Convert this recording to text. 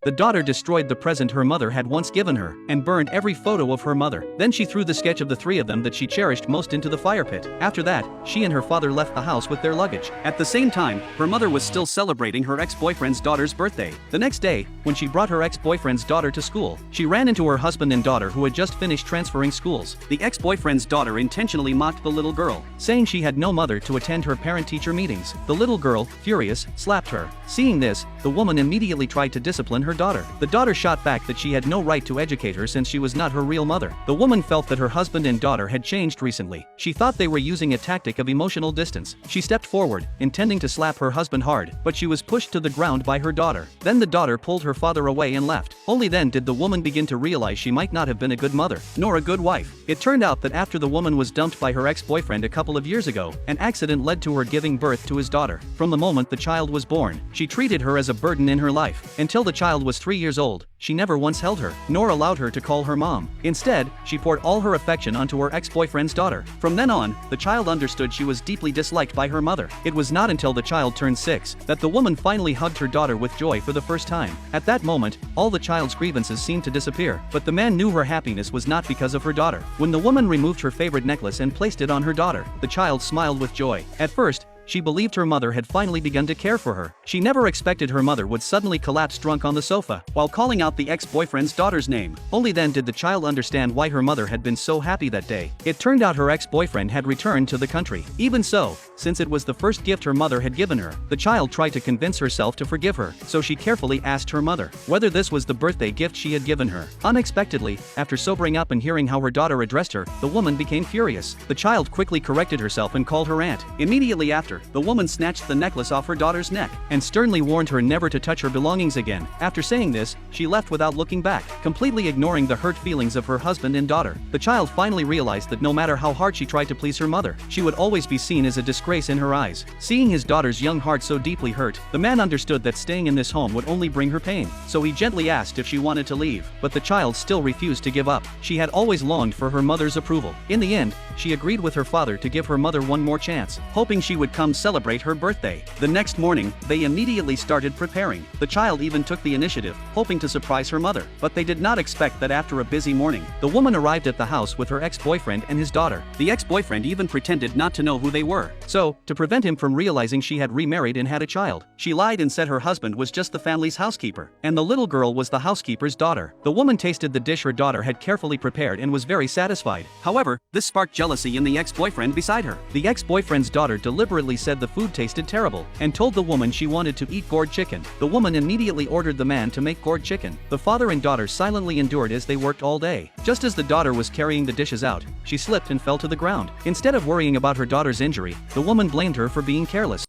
The daughter destroyed the present her mother had once given her, and burned every photo of her mother. Then she threw the sketch of the three of them that she cherished most into the fire pit. After that, she and her father left the house with their luggage. At the same time, her mother was still celebrating her ex-boyfriend's daughter's birthday. The next day, when she brought her ex-boyfriend's daughter to school, she ran into her husband and daughter who had just finished transferring schools. The ex-boyfriend's daughter intentionally mocked the little girl, saying she had no mother to attend her parent-teacher meetings. The little girl, furious, slapped her. Seeing this, the woman immediately tried to discipline her daughter. The daughter shot back that she had no right to educate her since she was not her real mother. The woman felt that her husband and daughter had changed recently. She thought they were using a tactic of emotional distance. She stepped forward, intending to slap her husband hard, but she was pushed to the ground by her daughter. Then the daughter pulled her father away and left. Only then did the woman begin to realize she might not have been a good mother, nor a good wife. It turned out that after the woman was dumped by her ex-boyfriend a couple of years ago, an accident led to her giving birth to his daughter. From the moment the child was born, she treated her as a burden in her life. Until the child was 3 years old, she never once held her, nor allowed her to call her mom. Instead, she poured all her affection onto her ex-boyfriend's daughter. From then on, the child understood she was deeply disliked by her mother. It was not until the child turned 6 that the woman finally hugged her daughter with joy for the first time. At that moment, all the child's grievances seemed to disappear, but the man knew her happiness was not because of her daughter. When the woman removed her favorite necklace and placed it on her daughter, the child smiled with joy. At first, she believed her mother had finally begun to care for her. She never expected her mother would suddenly collapse drunk on the sofa, while calling out the ex-boyfriend's daughter's name. Only then did the child understand why her mother had been so happy that day. It turned out her ex-boyfriend had returned to the country. Even so, since it was the first gift her mother had given her, the child tried to convince herself to forgive her, so she carefully asked her mother whether this was the birthday gift she had given her. Unexpectedly, after sobering up and hearing how her daughter addressed her, the woman became furious. The child quickly corrected herself and called her aunt. Immediately after, the woman snatched the necklace off her daughter's neck and sternly warned her never to touch her belongings again. After saying this, she left without looking back, completely ignoring the hurt feelings of her husband and daughter. The child finally realized that no matter how hard she tried to please her mother, she would always be seen as a disgrace in her eyes. Seeing his daughter's young heart so deeply hurt, the man understood that staying in this home would only bring her pain, so he gently asked if she wanted to leave, but the child still refused to give up. She had always longed for her mother's approval. In the end, she agreed with her father to give her mother one more chance, hoping she would come celebrate her birthday. The next morning, they immediately started preparing. The child even took the initiative, hoping to surprise her mother, but they did not expect that after a busy morning, the woman arrived at the house with her ex-boyfriend and his daughter. The ex-boyfriend even pretended not to know who they were. So, to prevent him from realizing she had remarried and had a child, she lied and said her husband was just the family's housekeeper, and the little girl was the housekeeper's daughter. The woman tasted the dish her daughter had carefully prepared and was very satisfied. However, this sparked jealousy in the ex-boyfriend beside her. The ex-boyfriend's daughter deliberately said the food tasted terrible, and told the woman she wanted to eat gourd chicken. The woman immediately ordered the man to make gourd chicken. The father and daughter silently endured as they worked all day. Just as the daughter was carrying the dishes out, she slipped and fell to the ground. Instead of worrying about her daughter's injury, the woman blamed her for being careless.